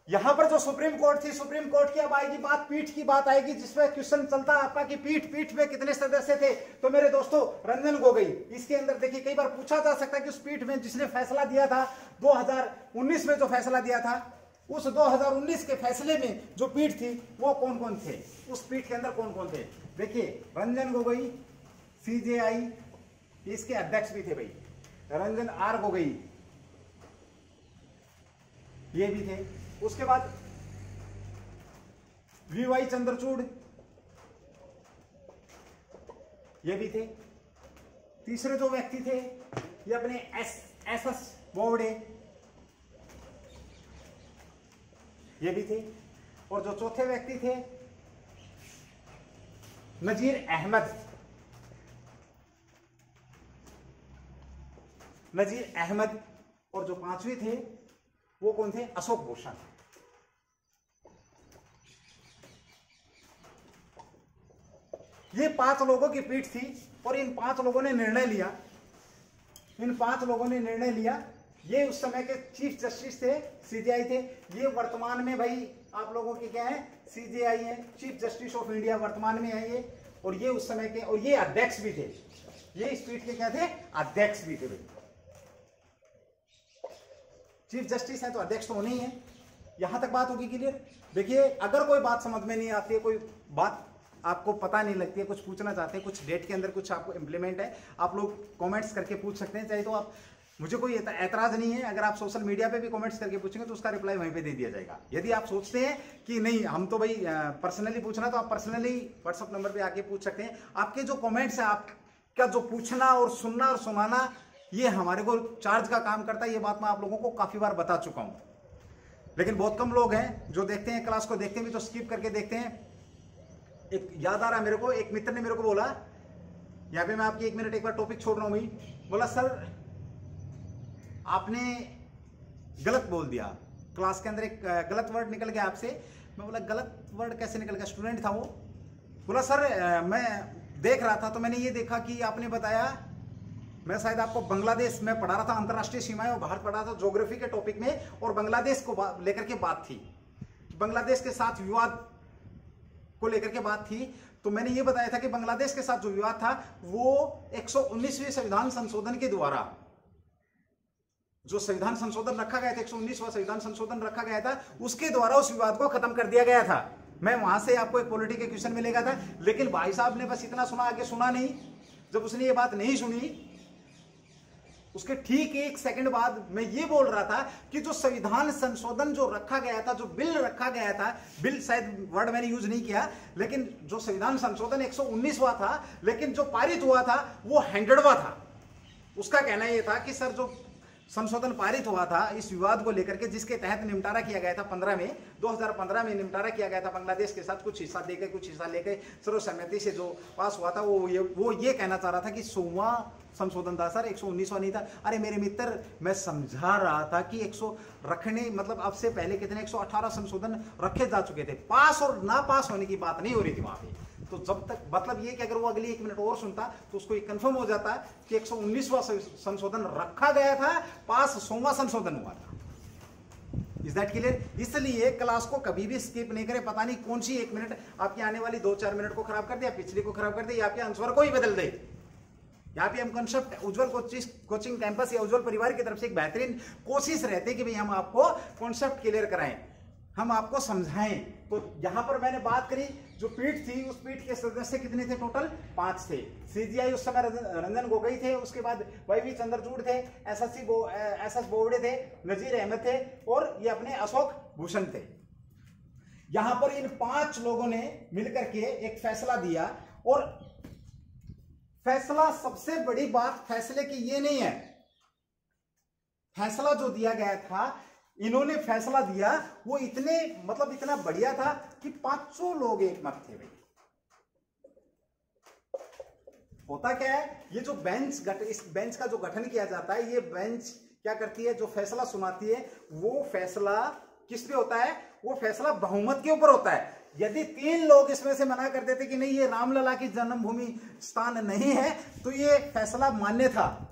यहां पर जो सुप्रीम कोर्ट थी, सुप्रीम कोर्ट की अब आएगी बात, पीठ की बात आएगी, जिसमें क्वेश्चन चलता है आपका कि पीठ में कितने सदस्य थे। तो मेरे दोस्तों, रंजन गोगोई, इसके अंदर देखिए कई बार पूछा जा सकता है कि उस पीठ में जिसने फैसला दिया था 2019 में, जो फैसला दिया था, उस 2019 के फैसले में जो पीठ थी वो कौन कौन थे, उस पीठ के अंदर कौन कौन थे। देखिए, रंजन गोगोई CJI, इसके अध्यक्ष भी थे भाई, रंजन R गोगोई ये भी थे। उसके बाद VY चंद्रचूड़ ये भी थे। तीसरे जो व्यक्ति थे ये अपने SS बोबडे ये भी थे। और जो चौथे व्यक्ति थे नजीर अहमद, और जो पांचवे थे वो कौन थे, अशोक भूषण। ये 5 लोगों की पीठ थी और इन 5 लोगों ने निर्णय लिया। ये उस समय के चीफ जस्टिस थे, CJI थे। ये वर्तमान में भाई आप लोगों के क्या है, CJI है, चीफ जस्टिस ऑफ इंडिया वर्तमान में है ये। और ये उस समय के, और ये अध्यक्ष भी थे, ये इस पीठ के क्या थे, अध्यक्ष भी थे भाई। चीफ जस्टिस है तो अध्यक्ष तो होने ही है। यहां तक बात होगी क्लियर। देखिए, अगर कोई बात समझ में नहीं आती है, कोई बात आपको पता नहीं लगती है, कुछ पूछना चाहते हैं, कुछ डेट के अंदर कुछ आपको इंप्लीमेंट है, आप लोग कमेंट्स करके पूछ सकते हैं। चाहे तो आप, मुझे कोई ऐतराज नहीं है, अगर आप सोशल मीडिया पे भी कमेंट्स करके पूछेंगे तो उसका रिप्लाई वहीं पे दे दिया जाएगा। यदि आप सोचते हैं कि नहीं हम तो भाई पर्सनली पूछना, तो आप पर्सनली व्हाट्सएप नंबर पे आके पूछ सकते हैं। आपके जो कमेंट्स है, आपका जो पूछना और सुनना और सुनाना, ये हमारे को चार्ज का काम करता है। ये बात मैं आप लोगों को काफी बार बता चुका हूं, लेकिन बहुत कम लोग हैं जो देखते हैं क्लास को, देखते हैं भी तो स्किप करके देखते हैं। एक याद आ रहा है मेरे को, एक मित्र ने मेरे को बोला, यहाँ पे मैं आपकी 1 मिनट एक बार टॉपिक छोड़ रहा हूं भाई, बोला सर आपने गलत बोल दिया, क्लास के अंदर एक गलत वर्ड निकल गया आपसे। मैं बोला गलत वर्ड कैसे निकल गया, स्टूडेंट था वो। बोला सर मैं देख रहा था तो मैंने ये देखा कि आपने बताया, मैं शायद आपको बांग्लादेश में पढ़ा रहा था, अंतरराष्ट्रीय सीमाएं और भारत पढ़ा था ज्योग्राफी के टॉपिक में, और बांग्लादेश को लेकर के बात थी, बांग्लादेश के साथ विवाद को लेकर के बात थी। तो मैंने ये बताया था कि बांग्लादेश के साथ जो विवाद था वो 119वें संविधान संशोधन के द्वारा, जो संविधान संशोधन रखा गया था, 119वां संविधान संशोधन रखा गया था, उसके द्वारा उस विवाद को खत्म कर दिया गया था। मैं वहां से आपको एक पॉलिटी के क्वेश्चन मिलेगा था, लेकिन भाई साहब ने बस इतना सुना, आगे सुना नहीं। जब उसने ये बात नहीं सुनी, उसके ठीक 1 सेकंड बाद मैं ये बोल रहा था कि जो संविधान संशोधन जो रखा गया था, जो बिल रखा गया था, बिल शायद वर्ड मैंने यूज नहीं किया, लेकिन जो संविधान संशोधन 119वां था, लेकिन जो पारित हुआ था वो 100वां था। उसका कहना यह था कि सर जो संशोधन पारित हुआ था इस विवाद को लेकर के, जिसके तहत निपटारा किया गया था 2015 में निपटारा किया गया था बांग्लादेश के साथ, कुछ हिस्सा देकर कुछ हिस्सा लेकर सर्वसम्मति से जो पास हुआ था, वो ये कहना चाह रहा था कि 100वां संशोधन था सर, 119वां नहीं था। अरे मेरे मित्र, मैं समझा रहा था कि 100 रखने मतलब अब से पहले कितने 118 संशोधन रखे जा चुके थे, पास और ना पास होने की बात नहीं हो रही थी वहां पे। तो जब तक मतलब ये कि अगर वो अगली 1 मिनट और सुनता तो उसको ये कंफर्म हो जाता कि 119वां संशोधन रखा गया था, पास 100वां संशोधन हुआ था। Is that clear? इसलिए क्लास को कभी भी स्किप नहीं करें। पता नहीं कौन सी 1 मिनट आपकी आने वाली 2-4 मिनट को खराब कर दे, या पिछली को खराब कर दे, या आपके आंसर को ही बदल दे। यहाँ पे हम कंसेप्ट उज्जवल कोचिंग कैंपस या उज्जवल परिवार की तरफ से एक बेहतरीन कोशिश रहती है कि भाई हम आपको कॉन्सेप्ट क्लियर कराएं, हम आपको समझाएं तो यहां पर मैंने बात करी जो पीठ थी, उस पीठ के सदस्य कितने थे? टोटल 5 थे। सीजीआई उस समय रंजन गोगोई थे, उसके बाद YV चंद्रचूड़ थे, SS बोबड़े थे, नजीर अहमद थे और ये अपने अशोक भूषण थे। यहां पर इन 5 लोगों ने मिलकर के एक फैसला दिया और फैसला, सबसे बड़ी बात फैसले की ये नहीं है, फैसला जो दिया गया था, इन्होंने फैसला दिया वो इतना बढ़िया था कि 500 लोग एक मत थे भाई। होता क्या है, ये जो इस बेंच का जो गठन किया जाता है, ये बेंच क्या करती है, जो फैसला सुनाती है वो फैसला किस पे होता है? वो फैसला बहुमत के ऊपर होता है। यदि 3 लोग इसमें से मना कर देते कि नहीं ये रामलला की जन्मभूमि स्थान नहीं है, तो ये फैसला मान्य था।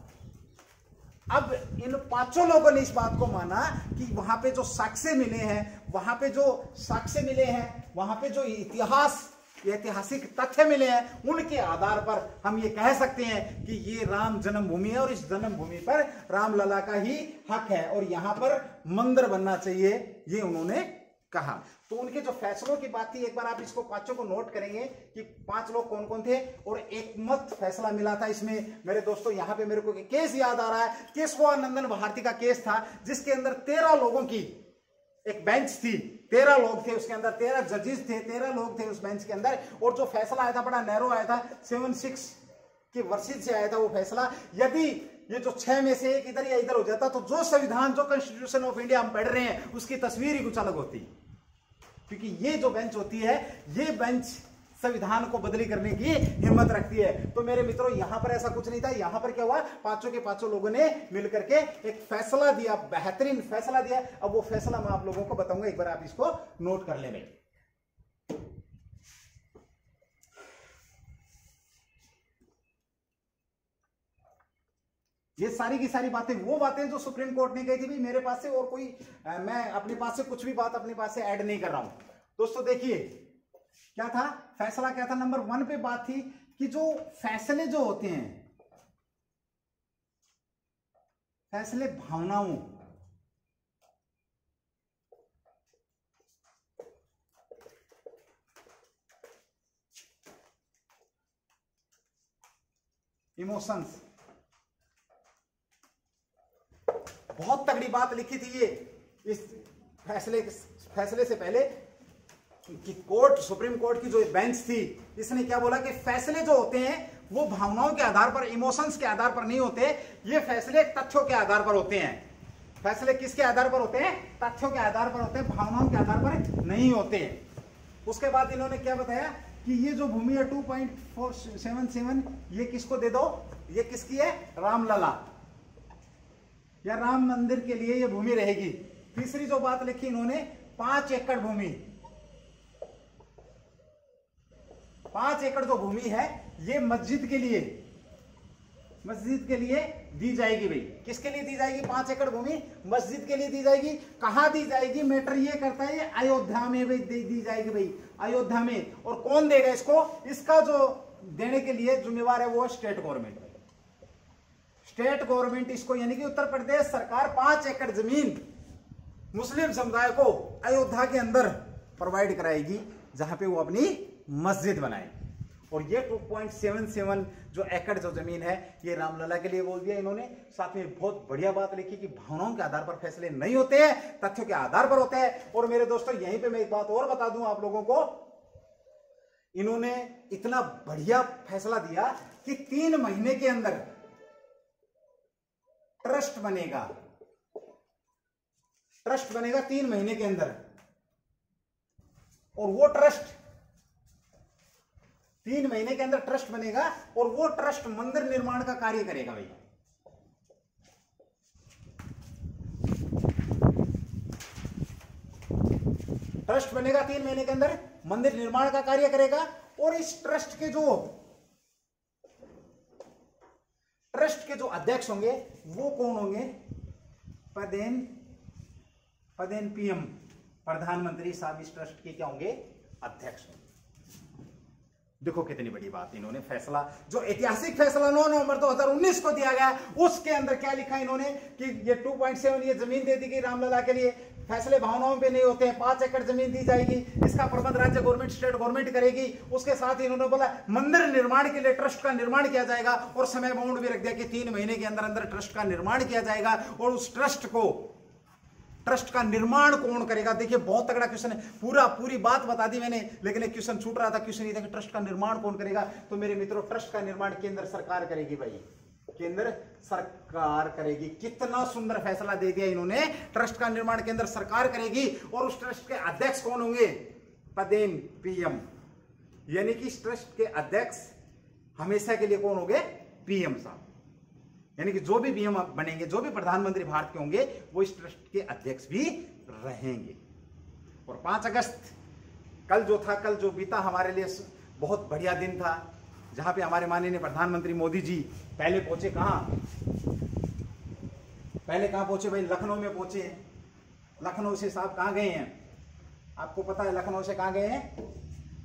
अब इन 5 लोगों ने इस बात को माना कि वहां पे जो साक्ष्य मिले हैं, वहां पे जो ऐतिहासिक तथ्य मिले हैं, उनके आधार पर हम ये कह सकते हैं कि ये राम जन्मभूमि है और इस जन्मभूमि पर रामलला का ही हक है और यहां पर मंदिर बनना चाहिए, ये उन्होंने कहा। तो उनके जो फैसलों की बात थी, एक बार आप इसको 5 को नोट करेंगे कि 5 लोग कौन कौन थे और एक मत फैसला मिला था इसमें। मेरे दोस्तों, यहां पे मेरे को केस याद आ रहा है, केशवानंदन भारती का केस था, जिसके अंदर 13 लोगों की एक बेंच थी, 13 लोग थे उसके अंदर, 13 जजेस थे, 13 लोग थे उस बेंच के अंदर। और जो फैसला आया था बड़ा नैरो आया था, 7-6 की वर्षित से आया था वो फैसला। यदि ये जो 6 में से एक इधर या इधर हो जाता तो जो संविधान, जो कॉन्स्टिट्यूशन ऑफ इंडिया हम पढ़ रहे हैं, उसकी तस्वीर ही कुछ अलग होती। क्योंकि ये जो बेंच होती है, ये बेंच संविधान को बदली करने की हिम्मत रखती है। तो मेरे मित्रों, यहां पर ऐसा कुछ नहीं था। यहां पर क्या हुआ, 5 के 5 लोगों ने मिलकर के एक फैसला दिया, बेहतरीन फैसला दिया। अब वो फैसला मैं आप लोगों को बताऊंगा, एक बार आप इसको नोट कर लेंगे। ये सारी की सारी बातें वो बातें जो सुप्रीम कोर्ट ने कही थी भाई, मेरे पास से और कोई मैं अपने पास से कुछ भी बात अपने पास से ऐड नहीं कर रहा हूं। दोस्तों देखिए क्या था फैसला, क्या था? नंबर 1 पे बात थी कि जो फैसले जो होते हैं, फैसले भावनाओं, इमोशंस, बहुत तगड़ी बात लिखी थी ये इस फैसले से पहले कि सुप्रीम कोर्ट की जो बेंच थी, इसने क्या बोला कि फैसले जो होते हैं वो भावनाओं के आधार पर, इमोशंस के आधार पर नहीं होते, ये फैसले तथ्यों के आधार पर होते हैं। फैसले किसके आधार पर होते हैं? तथ्यों के आधार पर होते हैं, भावनाओं के आधार पर नहीं होते। उसके बाद इन्होंने क्या बताया कि ये जो भूमि है 2.477, ये किसको दे दो? ये किसकी है? रामलला या राम मंदिर के लिए ये भूमि रहेगी। तीसरी जो बात लिखी इन्होंने, 5 एकड़ भूमि, 5 एकड़ जो भूमि है ये मस्जिद के लिए दी जाएगी भाई। किसके लिए दी जाएगी? 5 एकड़ भूमि मस्जिद के लिए दी जाएगी। कहां दी जाएगी? मैटर ये करता है, ये अयोध्या में भाई दी जाएगी भाई, अयोध्या में। और कौन देगा इसको? इसका जो देने के लिए जिम्मेवार है वो स्टेट गवर्नमेंट। स्टेट गवर्नमेंट इसको, यानी कि उत्तर प्रदेश सरकार 5 एकड़ जमीन मुस्लिम समुदाय को अयोध्या के अंदर प्रोवाइड कराएगी, जहां पे वो अपनी मस्जिद बनाएगी। और ये 2.77 जो एकड़ जो जमीन है, ये रामलला के लिए बोल दिया इन्होंने। साथ में बहुत बढ़िया बात लिखी कि भावनाओं के आधार पर फैसले नहीं होते हैं, तथ्यों के आधार पर होते हैं। और मेरे दोस्तों, यहीं पे मैं एक बात और बता दूं आप लोगों को, इन्होंने इतना बढ़िया फैसला दिया कि 3 महीने के अंदर ट्रस्ट बनेगा 3 महीने के अंदर। और वो ट्रस्ट 3 महीने के अंदर ट्रस्ट बनेगा और वो ट्रस्ट मंदिर निर्माण का कार्य करेगा भाई। ट्रस्ट बनेगा 3 महीने के अंदर, मंदिर निर्माण का कार्य करेगा। और इस ट्रस्ट के जो अध्यक्ष होंगे वो कौन होंगे? पदेन PM, प्रधानमंत्री साहब इस ट्रस्ट के क्या होंगे? अध्यक्ष होंगे। देखो कितनी बड़ी बात इन्होंने फैसला, जो ऐतिहासिक फैसला 9 नवंबर 2019 को दिया गया, उसके अंदर क्या लिखा इन्होंने कि ये 2.7 ये जमीन दे दी गई रामलला के लिए। फैसले भावनाओं पे नहीं होते हैं। 5 एकड़ जमीन दी जाएगी, इसका प्रबंध राज्य गवर्नमेंट, स्टेट गवर्नमेंट करेगी। उसके साथ ही इन्होंने बोला मंदिर निर्माण के लिए ट्रस्ट का निर्माण किया जाएगा और समय बाउंड भी रख दिया कि 3 महीने के अंदर अंदर ट्रस्ट का निर्माण किया जाएगा। और उस ट्रस्ट का निर्माण कौन करेगा? देखिए बहुत तगड़ा क्वेश्चन है, पूरी बात बता दी मैंने, लेकिन एक क्वेश्चन छूट रहा था। क्वेश्चन ये था कि ट्रस्ट का निर्माण कौन करेगा? तो मेरे मित्रों, ट्रस्ट का निर्माण केंद्र सरकार करेगी भाई, केंद्र सरकार करेगी। कितना सुंदर फैसला दे दिया इन्होंने, ट्रस्ट का निर्माण केंद्र सरकार करेगी। और उस ट्रस्ट के अध्यक्ष कौन होंगे? पदेन पीएम, यानी कि इस ट्रस्ट के अध्यक्ष हमेशा के लिए कौन होंगे? पीएम साहब। यानी कि जो भी पीएम बनेंगे, जो भी प्रधानमंत्री भारत के होंगे, वो इस ट्रस्ट के अध्यक्ष भी रहेंगे। और 5 अगस्त कल जो बीता हमारे लिए बहुत बढ़िया दिन था, जहां पे हमारे माननीय प्रधानमंत्री मोदी जी पहले पहुंचे कहां पहुंचे भाई? लखनऊ में पहुंचे हैं। लखनऊ से साहब कहां गए हैं? आपको पता है लखनऊ से कहां गए हैं?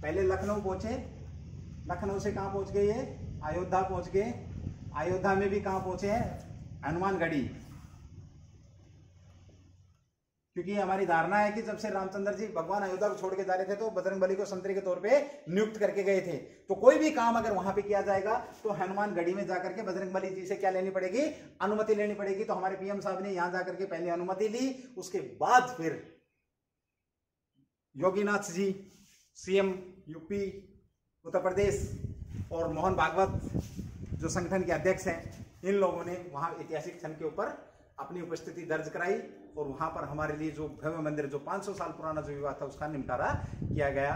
पहले लखनऊ पहुंचे, लखनऊ से कहां पहुंच गए? ये अयोध्या पहुंच गए। अयोध्या में भी कहां पहुंचे हैं? हनुमानगढ़ी। क्योंकि हमारी धारणा है कि जब से रामचंद्र जी भगवान अयोध्या को छोड़ के जा रहे थे तो बजरंगबली को संतरी के तौर पे नियुक्त करके गए थे। तो कोई भी काम अगर वहां पे किया जाएगा तो हनुमानगढ़ी में जाकर के बजरंगबली जी से क्या लेनी पड़ेगी? अनुमति लेनी पड़ेगी। तो हमारे पीएम साहब ने यहां जाकर के पहले अनुमति ली, उसके बाद फिर योगीनाथ जी सीएम यूपी उत्तर प्रदेश और मोहन भागवत जो संगठन के अध्यक्ष हैं, इन लोगों ने वहां ऐतिहासिक क्षण के ऊपर अपनी उपस्थिति दर्ज कराई और वहां पर हमारे लिए जो भव्य मंदिर, जो 500 साल पुराना जो विवाद था, उसका निपटारा किया गया।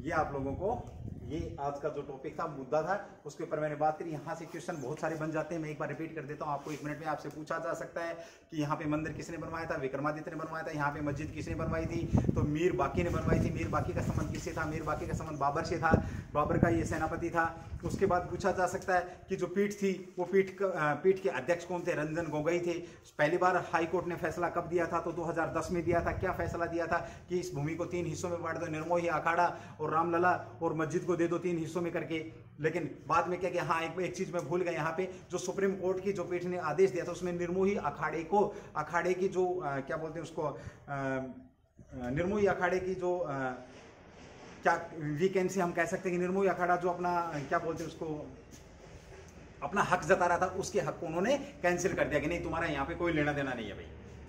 ये आप लोगों को, ये आज का जो टॉपिक था, मुद्दा था, उसके ऊपर मैंने बात करी। यहाँ से क्वेश्चन बहुत सारे बन जाते हैं, मैं एक बार रिपीट कर देता हूँ आपको। 1 मिनट में आपसे पूछा जा सकता है कि यहाँ पे मंदिर किसने बनवाया था? विक्रमादित्य ने बनवाया था। यहाँ पे मस्जिद किसने बनवाई थी? तो मीर बाकी ने बनवाई थी। मीर बाकी का संबंध किससे था? मीर बाकी का संबंध बाबर से था, बाबर का ये सेनापति था। उसके बाद पूछा जा सकता है कि जो पीठ थी, वो पीठ के अध्यक्ष कौन थे? रंजन गोगोई थे। पहली बार हाई कोर्ट ने फैसला कब दिया था? तो 2010 में दिया था। क्या फैसला दिया था? कि इस भूमि को 3 हिस्सों में बांट दो, निर्मोही अखाड़ा और रामलला और मस्जिद को दे दो 3 हिस्सों में करके। लेकिन बाद में क्या किया? हाँ, एक चीज मैं भूल गया यहाँ पे, जो सुप्रीम कोर्ट की जो पीठ ने आदेश दिया था, उसमें निर्मोही अखाड़े की जो क्या बोलते हैं उसको, निर्मोही अखाड़े की जो क्या वीकेंसी हम कह सकते हैं कि निर्मोही अखाड़ा जो अपना क्या बोलते हैं उसको, अपना हक जता रहा था, उसके हक को उन्होंने कैंसिल कर दिया कि नहीं, तुम्हारा यहाँ पे कोई लेना देना नहीं है भाई,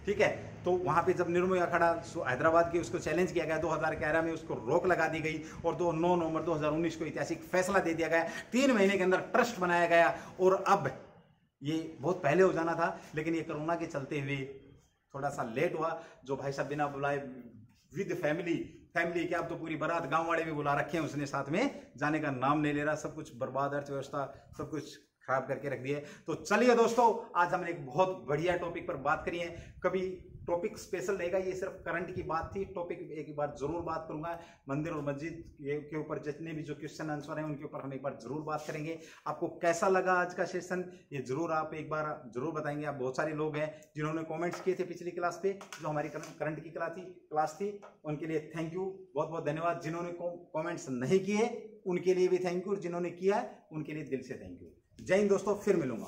ठीक है। तो वहां पे जब निर्मोही अखाड़ा हैदराबाद के उसको चैलेंज किया गया 2011 में, उसको रोक लगा दी गई और 9 नवंबर 2019 को ऐतिहासिक फैसला दे दिया गया। 3 महीने के अंदर ट्रस्ट बनाया गया। और अब ये बहुत पहले हो जाना था, लेकिन ये कोरोना के चलते हुए थोड़ा सा लेट हुआ। जो भाई साहब बिना बुलाए विद फैमिली क्या, अब तो पूरी बारात गांव वाले भी बुला रखे हैं, उसने साथ में जाने का नाम नहीं ले रहा। सब कुछ बर्बाद, अर्थव्यवस्था सब कुछ खराब करके रख दिए। तो चलिए दोस्तों, आज हमने एक बहुत बढ़िया टॉपिक पर बात करी है। कभी टॉपिक स्पेशल रहेगा, ये सिर्फ करंट की बात थी। टॉपिक एक बार जरूर बात करूंगा, मंदिर और मस्जिद के ऊपर जितने भी जो क्वेश्चन आंसर हैं उनके ऊपर हम एक बार जरूर बात करेंगे। आपको कैसा लगा आज का सेशन, ये जरूर आप एक बार जरूर बताएंगे। आप बहुत सारे लोग हैं जिन्होंने कॉमेंट्स किए थे पिछली क्लास पे, जो हमारी करंट की क्लास थी, उनके लिए थैंक यू, बहुत बहुत धन्यवाद। जिन्होंने कॉमेंट्स नहीं किए उनके लिए भी थैंक यू, और जिन्होंने किया उनके लिए दिल से थैंक यू। जय हिंद दोस्तों, फिर मिलूंगा।